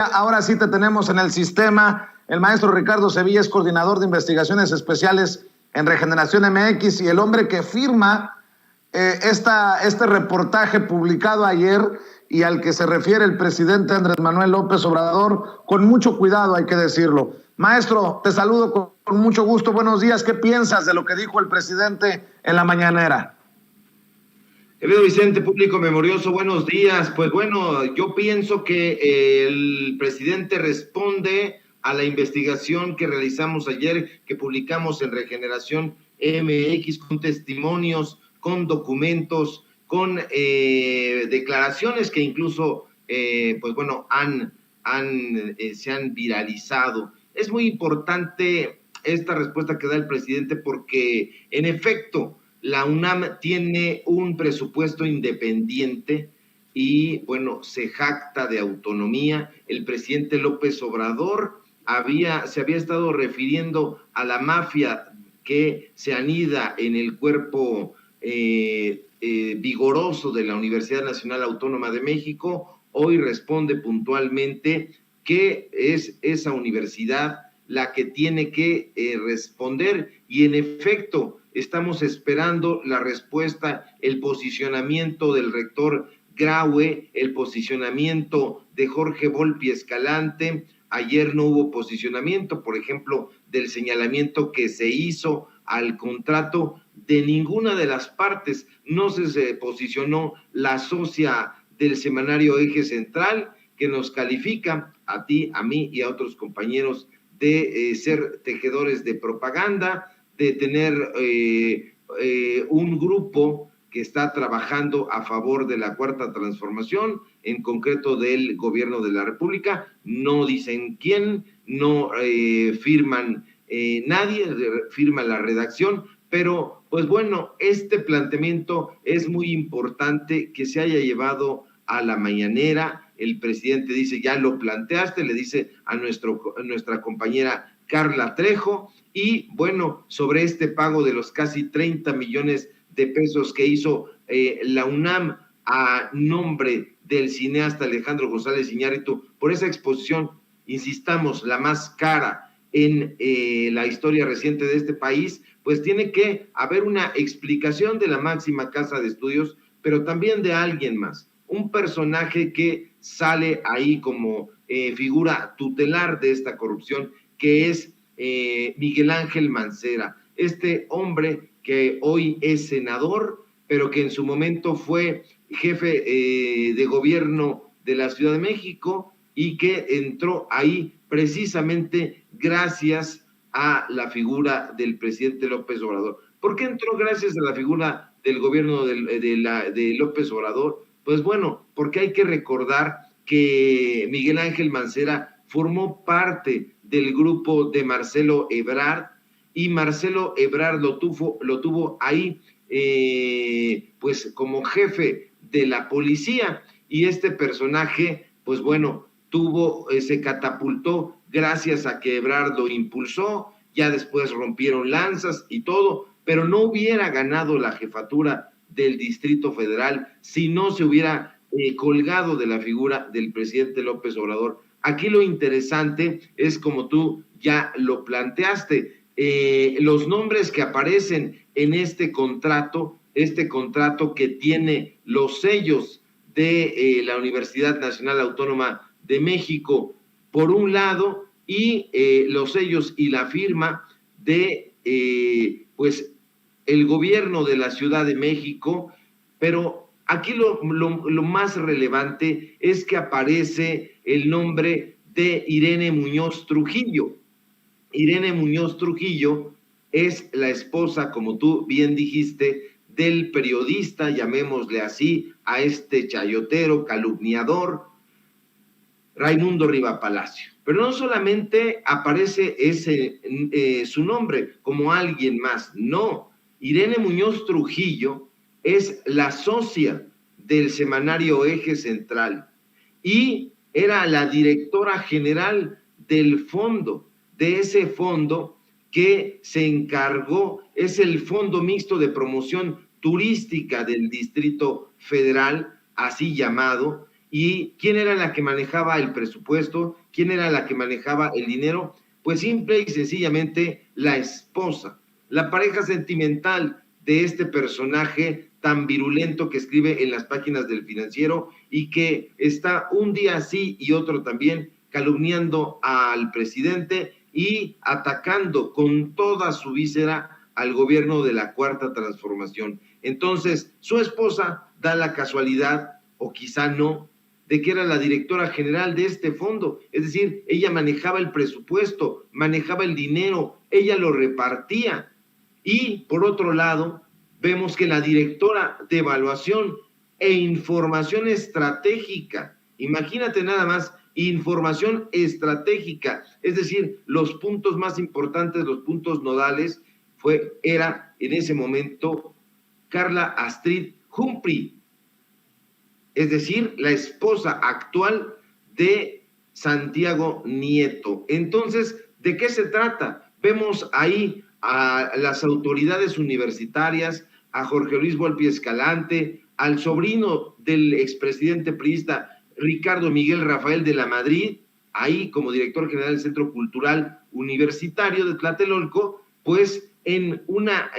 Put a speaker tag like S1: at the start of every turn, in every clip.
S1: Ahora sí te tenemos en el sistema. El maestro Ricardo Sevilla es coordinador de investigaciones especiales en Regeneración MX y el hombre que firma este reportaje publicado ayer y al que se refiere el presidente Andrés Manuel López Obrador, con mucho cuidado hay que decirlo. Maestro, te saludo con mucho gusto. Buenos días. ¿Qué piensas de lo que dijo el presidente en la mañanera?
S2: Querido Vicente, público memorioso, buenos días. Pues bueno, yo pienso que el presidente responde a la investigación que realizamos ayer, que publicamos en Regeneración MX, con testimonios, con documentos, con declaraciones que incluso, pues bueno, se han viralizado. Es muy importante esta respuesta que da el presidente porque, en efecto, la UNAM tiene un presupuesto independiente y, bueno, se jacta de autonomía. El presidente López Obrador se había estado refiriendo a la mafia que se anida en el cuerpo vigoroso de la Universidad Nacional Autónoma de México. Hoy responde puntualmente que es esa universidad la que tiene que responder, y en efecto estamos esperando la respuesta, el posicionamiento del rector Graue, el posicionamiento de Jorge Volpi Escalante. Ayer no hubo posicionamiento, por ejemplo, del señalamiento que se hizo al contrato de ninguna de las partes. No se posicionó la socia del semanario Eje Central, que nos califica a ti, a mí y a otros compañeros de ser tejedores de propaganda, de tener un grupo que está trabajando a favor de la Cuarta Transformación, en concreto del gobierno de la República. No dicen quién, no firman nadie, firma la redacción, pero pues bueno, este planteamiento es muy importante que se haya llevado a la mañanera. El presidente dice, ya lo planteaste, le dice a nuestra compañera Carla Trejo, y bueno, sobre este pago de los casi 30 millones de pesos que hizo la UNAM a nombre del cineasta Alejandro González Iñárritu por esa exposición, insistamos, la más cara en la historia reciente de este país, pues tiene que haber una explicación de la máxima casa de estudios, pero también de alguien más, un personaje que sale ahí como figura tutelar de esta corrupción, que es Miguel Ángel Mancera, este hombre que hoy es senador, pero que en su momento fue jefe de gobierno de la Ciudad de México y que entró ahí precisamente gracias a la figura del presidente López Obrador. ¿Por qué entró gracias a la figura del gobierno de López Obrador? Pues bueno, porque hay que recordar que Miguel Ángel Mancera formó parte del grupo de Marcelo Ebrard, y Marcelo Ebrard lo tuvo ahí pues como jefe de la policía, y este personaje pues bueno se catapultó gracias a que Ebrard lo impulsó. Ya después rompieron lanzas y todo, pero no hubiera ganado la jefatura del Distrito Federal si no se hubiera colgado de la figura del presidente López Obrador. Aquí lo interesante es, como tú ya lo planteaste, los nombres que aparecen en este contrato que tiene los sellos de la Universidad Nacional Autónoma de México, por un lado, y los sellos y la firma de pues el gobierno de la Ciudad de México. Pero aquí lo más relevante es que aparece el nombre de Irene Muñoz Trujillo. Irene Muñoz Trujillo es la esposa, como tú bien dijiste, del periodista, llamémosle así, a este chayotero, calumniador, Raimundo Riva Palacio. Pero no solamente aparece su nombre como alguien más, no. Irene Muñoz Trujillo es la socia del semanario Eje Central y era la directora general del fondo, de ese fondo que se encargó, es el Fondo Mixto de Promoción Turística del Distrito Federal, así llamado, ¿Y quién era la que manejaba el presupuesto? ¿Quién era la que manejaba el dinero? Pues simple y sencillamente la esposa, la pareja sentimental de este personaje tan virulento que escribe en las páginas del Financiero y que está un día sí y otro también calumniando al presidente y atacando con toda su víscera al gobierno de la Cuarta Transformación. Entonces, su esposa da la casualidad, o quizá no, de que era la directora general de este fondo, es decir, ella manejaba el presupuesto, manejaba el dinero, ella lo repartía. Y por otro lado, vemos que la directora de evaluación e información estratégica, imagínate nada más, información estratégica, es decir, los puntos más importantes, los puntos nodales, era en ese momento Carla Astrid Humphrey, es decir, la esposa actual de Santiago Nieto. Entonces, ¿de qué se trata? Vemos ahí a las autoridades universitarias, a Jorge Luis Volpi Escalante, al sobrino del expresidente priista Ricardo Miguel Rafael de la Madrid, ahí como director general del Centro Cultural Universitario de Tlatelolco, pues en una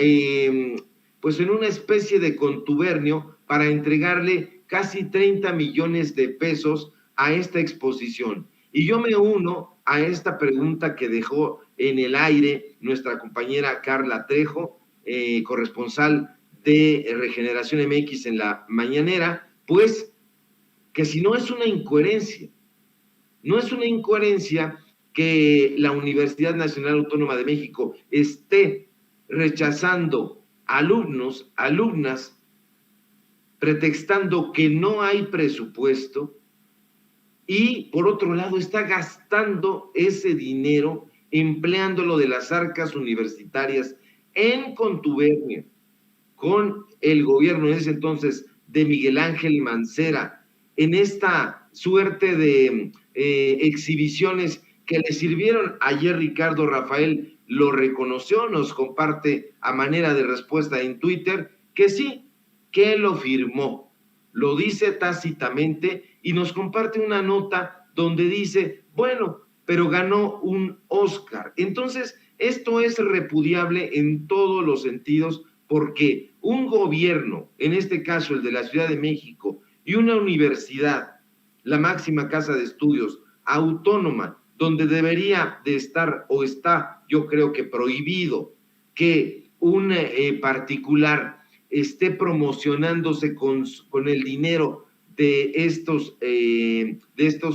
S2: especie de contubernio para entregarle casi 30 millones de pesos a esta exposición. Y yo me uno a esta pregunta que dejó en el aire nuestra compañera Carla Trejo, corresponsal de Regeneración MX en la mañanera, pues que si no es una incoherencia, no es una incoherencia que la Universidad Nacional Autónoma de México esté rechazando alumnos, alumnas, pretextando que no hay presupuesto y por otro lado está gastando ese dinero, empleándolo de las arcas universitarias en contubernio con el gobierno en ese entonces de Miguel Ángel Mancera, en esta suerte de exhibiciones que le sirvieron. Ayer Ricardo Rafael lo reconoció, nos comparte a manera de respuesta en Twitter que sí, que lo firmó, lo dice tácitamente y nos comparte una nota donde dice, bueno, pero ganó un Oscar. Entonces, esto es repudiable en todos los sentidos porque un gobierno, en este caso el de la Ciudad de México, y una universidad, la máxima casa de estudios autónoma, donde debería de estar o está, yo creo que prohibido que un particular esté promocionándose con el dinero de estos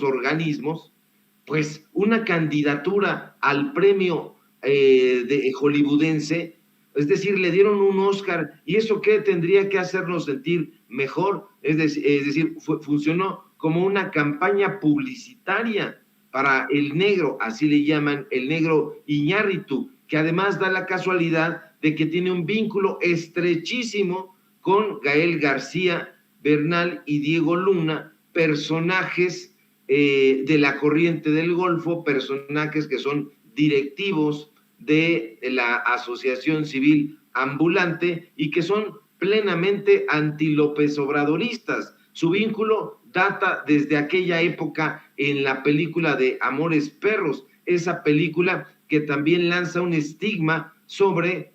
S2: organismos, pues una candidatura al premio de hollywoodense, es decir, le dieron un Oscar, ¿y eso qué tendría que hacernos sentir mejor? Es decir, funcionó como una campaña publicitaria para el negro, así le llaman, el negro Iñárritu, que además da la casualidad de que tiene un vínculo estrechísimo con Gael García Bernal y Diego Luna, personajes de la corriente del Golfo, personajes que son directivos de la Asociación Civil Ambulante y que son plenamente anti-López Obradoristas. Su vínculo data desde aquella época en la película de Amores Perros, esa película que también lanza un estigma sobre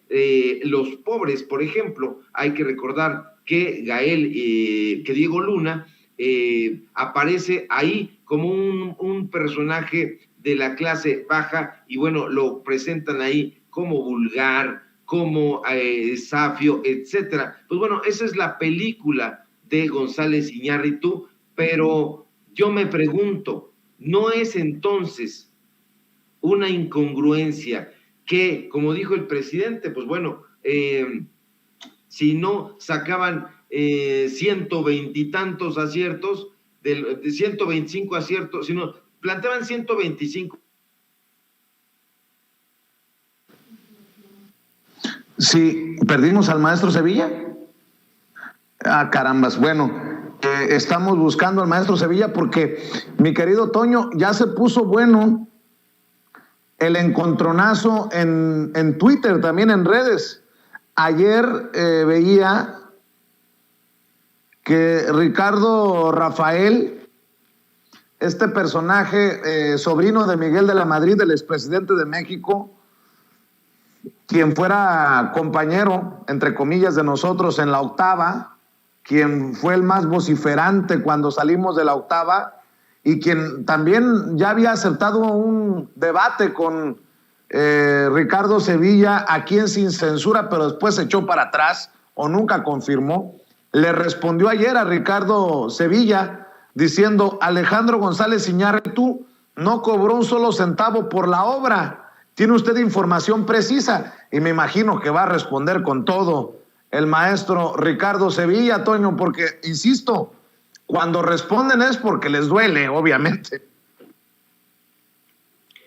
S2: los pobres. Por ejemplo, hay que recordar que que Diego Luna aparece ahí como un personaje de la clase baja y bueno, lo presentan ahí como vulgar, como safio, etcétera. Pues bueno, esa es la película de González Iñárritu, pero yo me pregunto, ¿no es entonces una incongruencia que, como dijo el presidente, pues bueno, si no sacaban 120 y tantos aciertos, de 125 aciertos, sino planteaban 125.
S1: Sí, perdimos al maestro Sevilla. Ah, carambas. Bueno, estamos buscando al maestro Sevilla porque, mi querido Toño, ya se puso bueno el encontronazo en Twitter, también en redes. Ayer veía que Ricardo Rafael este personaje, sobrino de Miguel de la Madrid, el expresidente de México, quien fuera compañero, entre comillas, de nosotros en la octava, quien fue el más vociferante cuando salimos de la octava y quien también ya había aceptado un debate con Ricardo Sevilla aquí en Sin Censura, pero después se echó para atrás o nunca confirmó. Le respondió ayer a Ricardo Sevilla diciendo: Alejandro González Iñárritu no cobró un solo centavo por la obra. ¿Tiene usted información precisa? Y me imagino que va a responder con todo el maestro Ricardo Sevilla, Toño, porque, insisto, cuando responden es porque les duele, obviamente.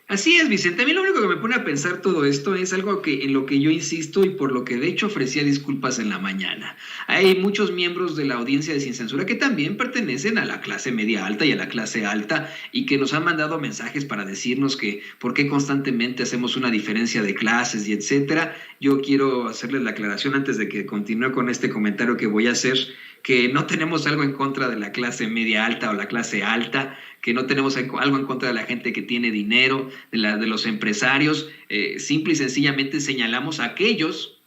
S3: Así es, Vicente. A mí lo único que me pone a pensar todo esto es algo en lo que yo insisto y por lo que de hecho ofrecía disculpas en la mañana. Hay muchos miembros de la audiencia de Sin Censura que también pertenecen a la clase media alta y a la clase alta y que nos han mandado mensajes para decirnos que por qué constantemente hacemos una diferencia de clases y etcétera. Yo quiero hacerles la aclaración antes de que continúe con este comentario que voy a hacer, que no tenemos algo en contra de la clase media alta o la clase alta, que no tenemos algo en contra de la gente que tiene dinero, de los empresarios. Simple y sencillamente señalamos a aquellos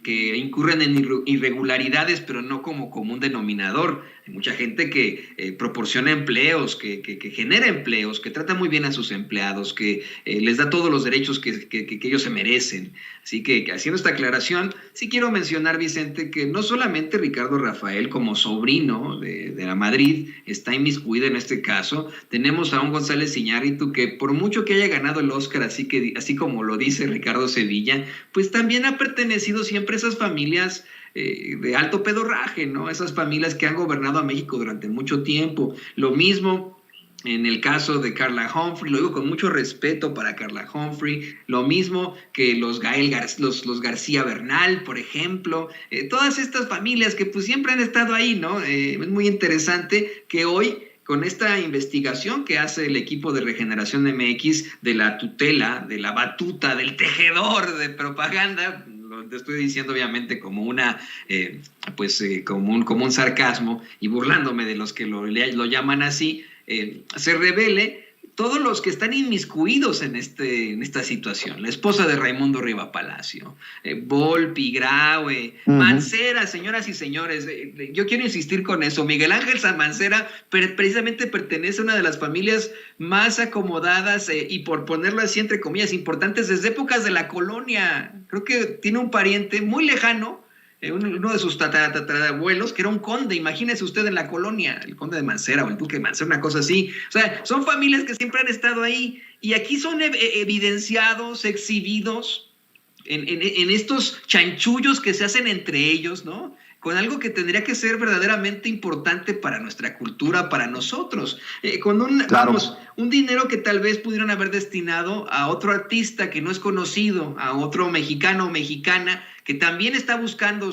S3: que incurren en irregularidades, pero no como común denominador. Hay mucha gente que proporciona empleos, que genera empleos, que trata muy bien a sus empleados, que les da todos los derechos que ellos se merecen. Así que, haciendo esta aclaración, sí quiero mencionar, Vicente, que no solamente Ricardo Rafael, como sobrino de la Madrid, está inmiscuido en este caso. Tenemos a un González Iñárritu que, por mucho que haya ganado el Oscar, así como lo dice Ricardo Sevilla, pues también ha pertenecido siempre a esas familias de alto pedorraje, ¿no? Esas familias que han gobernado a México durante mucho tiempo. Lo mismo en el caso de Carla Humphrey, lo digo con mucho respeto para Carla Humphrey, lo mismo que los García Bernal, por ejemplo, todas estas familias que pues siempre han estado ahí, ¿no? Es muy interesante que hoy, con esta investigación que hace el equipo de Regeneración MX de la tutela, de la batuta, del tejedor de propaganda, te estoy diciendo obviamente como una como un sarcasmo y burlándome de los que lo llaman así, se revele todos los que están inmiscuidos en esta situación. La esposa de Raimundo Riva Palacio, Volpi, Graue, Mancera, señoras y señores, yo quiero insistir con eso. Miguel Ángel Mancera precisamente pertenece a una de las familias más acomodadas y, por ponerlo así entre comillas, importantes desde épocas de la colonia. Creo que tiene un pariente muy lejano, uno de sus tatarabuelos, que era un conde. Imagínese usted en la colonia, el conde de Mancera o el duque de Mancera, una cosa así. O sea, son familias que siempre han estado ahí y aquí son evidenciados, exhibidos en estos chanchullos que se hacen entre ellos, ¿no? Con algo que tendría que ser verdaderamente importante para nuestra cultura, para nosotros, con un dinero que tal vez pudieran haber destinado a otro artista que no es conocido, a otro mexicano o mexicana que también está buscando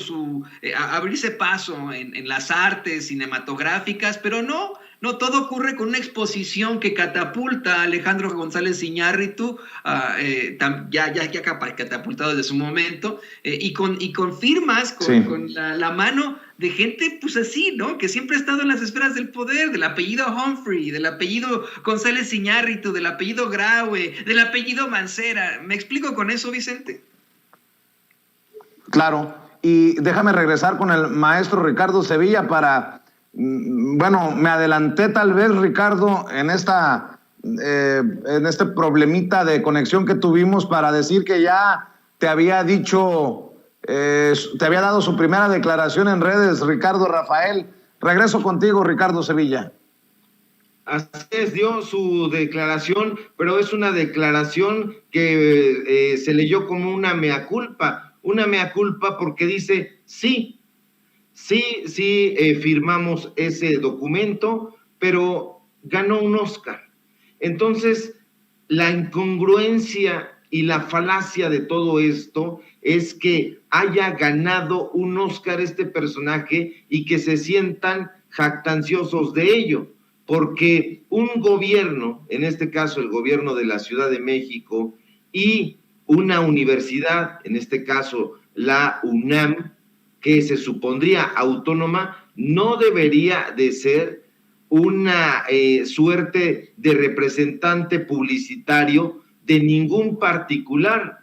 S3: abrirse paso en las artes cinematográficas, pero no, todo ocurre con una exposición que catapulta a Alejandro González Iñárritu, ya catapultado desde su momento, y con firmas, con la mano de gente pues así, ¿no? Que siempre ha estado en las esferas del poder, del apellido Humphrey, del apellido González Iñárritu, del apellido Graue, del apellido Mancera. ¿Me explico con eso, Vicente?
S1: Claro, y déjame regresar con el maestro Ricardo Sevilla para, bueno, me adelanté tal vez, Ricardo, en este problemita de conexión que tuvimos para decir que ya te había dicho, te había dado su primera declaración en redes, Ricardo Rafael. Regreso contigo, Ricardo Sevilla.
S2: Así es, dio su declaración, pero es una declaración que se leyó como una mea culpa porque dice, sí, firmamos ese documento, pero ganó un Oscar. Entonces, la incongruencia y la falacia de todo esto es que haya ganado un Oscar este personaje y que se sientan jactanciosos de ello, porque un gobierno, en este caso el gobierno de la Ciudad de México, y una universidad, en este caso la UNAM, que se supondría autónoma, no debería de ser una suerte de representante publicitario de ningún particular.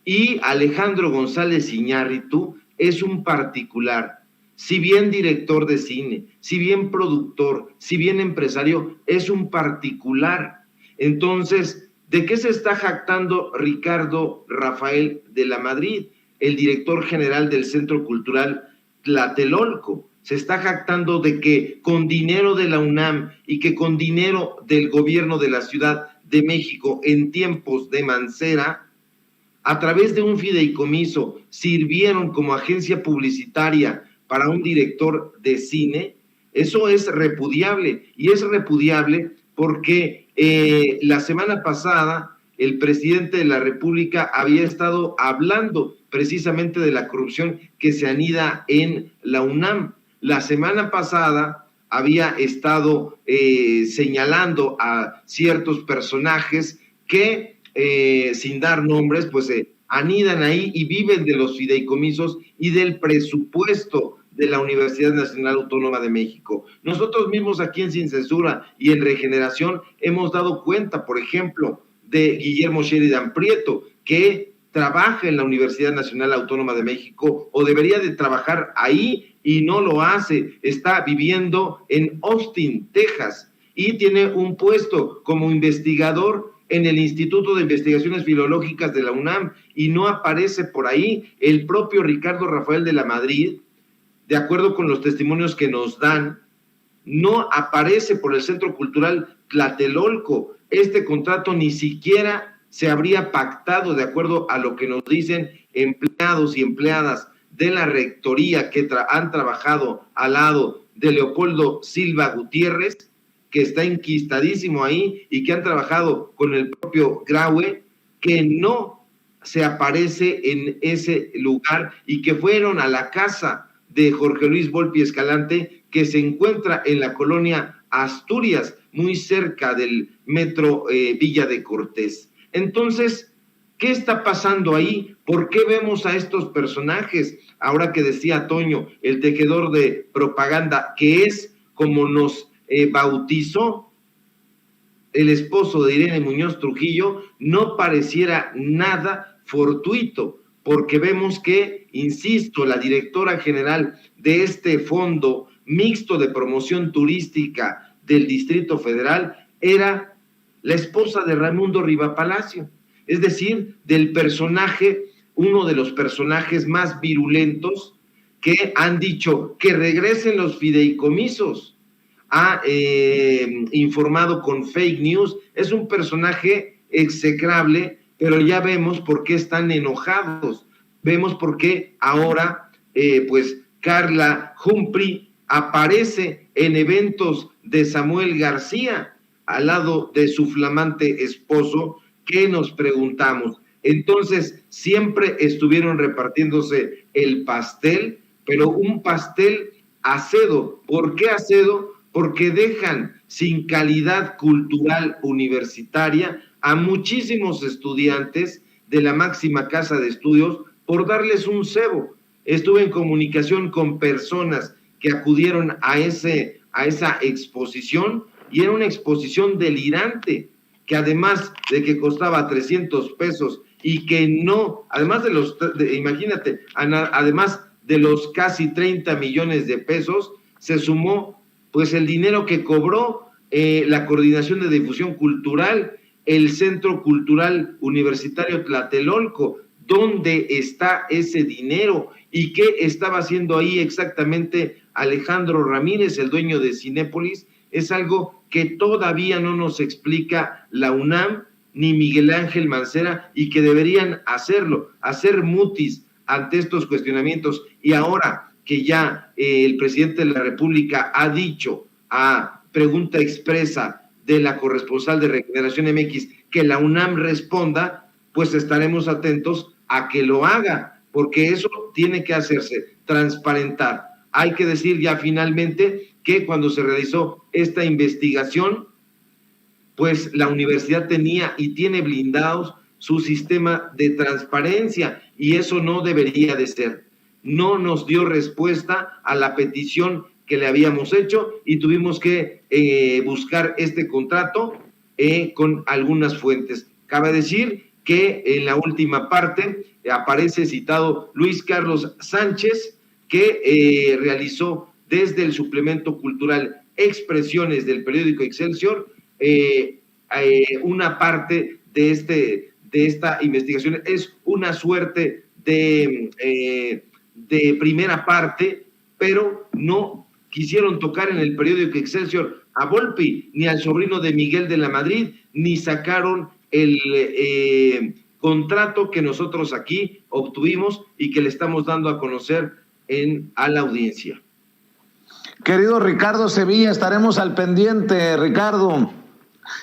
S2: Y Alejandro González Iñárritu es un particular. Si bien director de cine, si bien productor, si bien empresario, es un particular. Entonces, ¿de qué se está jactando Ricardo Rafael de la Madrid, el director general del Centro Cultural Tlatelolco? Se está jactando de que con dinero de la UNAM y que con dinero del gobierno de la Ciudad de México en tiempos de Mancera, a través de un fideicomiso, sirvieron como agencia publicitaria para un director de cine. Eso es repudiable, y es repudiable porque la semana pasada el presidente de la República había estado hablando precisamente de la corrupción que se anida en la UNAM. La semana pasada había estado señalando a ciertos personajes que, sin dar nombres, pues se anidan ahí y viven de los fideicomisos y del presupuesto de la Universidad Nacional Autónoma de México. Nosotros mismos aquí en Sin Censura y en Regeneración hemos dado cuenta, por ejemplo, de Guillermo Sheridan Prieto, que trabaja en la Universidad Nacional Autónoma de México, o debería de trabajar ahí y no lo hace. Está viviendo en Austin, Texas, y tiene un puesto como investigador en el Instituto de Investigaciones Filológicas de la UNAM, y no aparece por ahí. El propio Ricardo Rafael de la Madrid, de acuerdo con los testimonios que nos dan, no aparece por el Centro Cultural Tlatelolco. Este contrato ni siquiera se habría pactado, de acuerdo a lo que nos dicen empleados y empleadas de la rectoría que han trabajado al lado de Leopoldo Silva Gutiérrez, que está enquistadísimo ahí, y que han trabajado con el propio Graue, que no se aparece en ese lugar, y que fueron a la casa de Jorge Luis Volpi Escalante, que se encuentra en la colonia Asturias, muy cerca del metro Villa de Cortés. Entonces, ¿qué está pasando ahí? ¿Por qué vemos a estos personajes? Ahora que decía Toño, el tejedor de propaganda, que es como nos bautizó el esposo de Irene Muñoz Trujillo, no pareciera nada fortuito, porque vemos que, insisto, la directora general de este fondo mixto de promoción turística del Distrito Federal era la esposa de Raimundo Riva Palacio, es decir, del personaje, uno de los personajes más virulentos que han dicho que regresen los fideicomisos. Ha informado con fake news. Es un personaje execrable, pero ya vemos por qué están enojados. Vemos por qué ahora, pues, Carla Humphrey aparece en eventos de Samuel García al lado de su flamante esposo. ¿Qué nos preguntamos? Entonces, siempre estuvieron repartiéndose el pastel, pero un pastel acedo. ¿Por qué acedo? Porque dejan sin calidad cultural universitaria a muchísimos estudiantes de la máxima casa de estudios por darles un cebo. Estuve en comunicación con personas que acudieron a esa exposición, y era una exposición delirante, que además de que costaba 300 pesos y que no, además imagínate, además de los casi 30 millones de pesos, se sumó pues el dinero que cobró la Coordinación de Difusión Cultural, el Centro Cultural Universitario Tlatelolco. ¿Dónde está ese dinero? ¿Y qué estaba haciendo ahí exactamente Alejandro Ramírez, el dueño de Cinépolis? Es algo que todavía no nos explica la UNAM ni Miguel Ángel Mancera, y que deberían hacerlo, hacer mutis ante estos cuestionamientos. Y ahora que ya el presidente de la República ha dicho, a pregunta expresa de la corresponsal de Regeneración MX, que la UNAM responda, pues estaremos atentos a que lo haga, porque eso tiene que hacerse, transparentar. Hay que decir ya finalmente que cuando se realizó esta investigación, pues la universidad tenía y tiene blindados su sistema de transparencia, y eso no debería de ser. No nos dio respuesta a la petición que le habíamos hecho y tuvimos que buscar este contrato con algunas fuentes. Cabe decir que en la última parte aparece citado Luis Carlos Sánchez, que realizó desde el suplemento cultural Expresiones del periódico Excelsior una parte de esta investigación. Es una suerte de primera parte, pero no quisieron tocar en el periódico Excelsior a Volpi, ni al sobrino de Miguel de la Madrid, ni sacaron el contrato que nosotros aquí obtuvimos y que le estamos dando a conocer a la audiencia.
S1: Querido Ricardo Sevilla, estaremos al pendiente, Ricardo.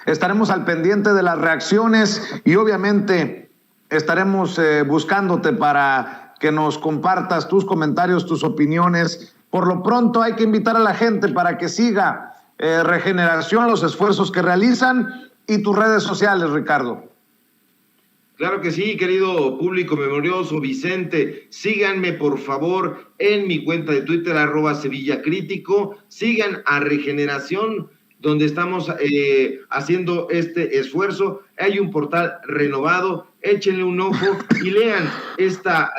S1: Estaremos al pendiente de las reacciones y obviamente estaremos buscándote para que nos compartas tus comentarios, tus opiniones. Por lo pronto hay que invitar a la gente para que siga Regeneración, los esfuerzos que realizan y tus redes sociales, Ricardo.
S2: Claro que sí, querido público memorioso, Vicente. Síganme, por favor, en mi cuenta de Twitter, @SevillaCrítico. Sigan a Regeneración, donde estamos haciendo este esfuerzo. Hay un portal renovado, échenle un ojo y lean esta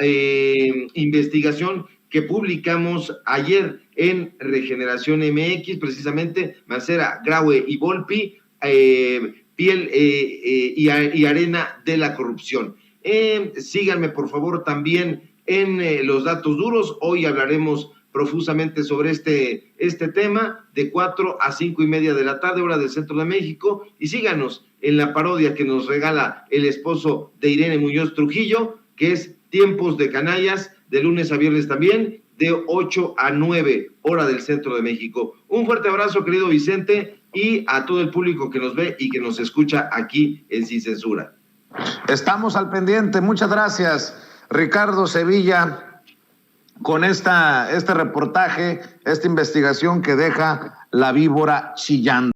S2: investigación que publicamos ayer en Regeneración MX, precisamente Mancera, Graue y Volpi, piel y arena de la corrupción. Síganme, por favor, también en los datos duros. Hoy hablaremos profusamente sobre este tema de 4 a 5 y media de la tarde, hora del centro de México, y síganos en la parodia que nos regala el esposo de Irene Muñoz Trujillo, que es Tiempos de Canallas, de lunes a viernes también, de 8 a 9, hora del centro de México. Un fuerte abrazo, querido Vicente, y a todo el público que nos ve y que nos escucha aquí en Sin Censura.
S1: Estamos al pendiente. Muchas gracias, Ricardo Sevilla, con este reportaje, esta investigación que deja la víbora chillando.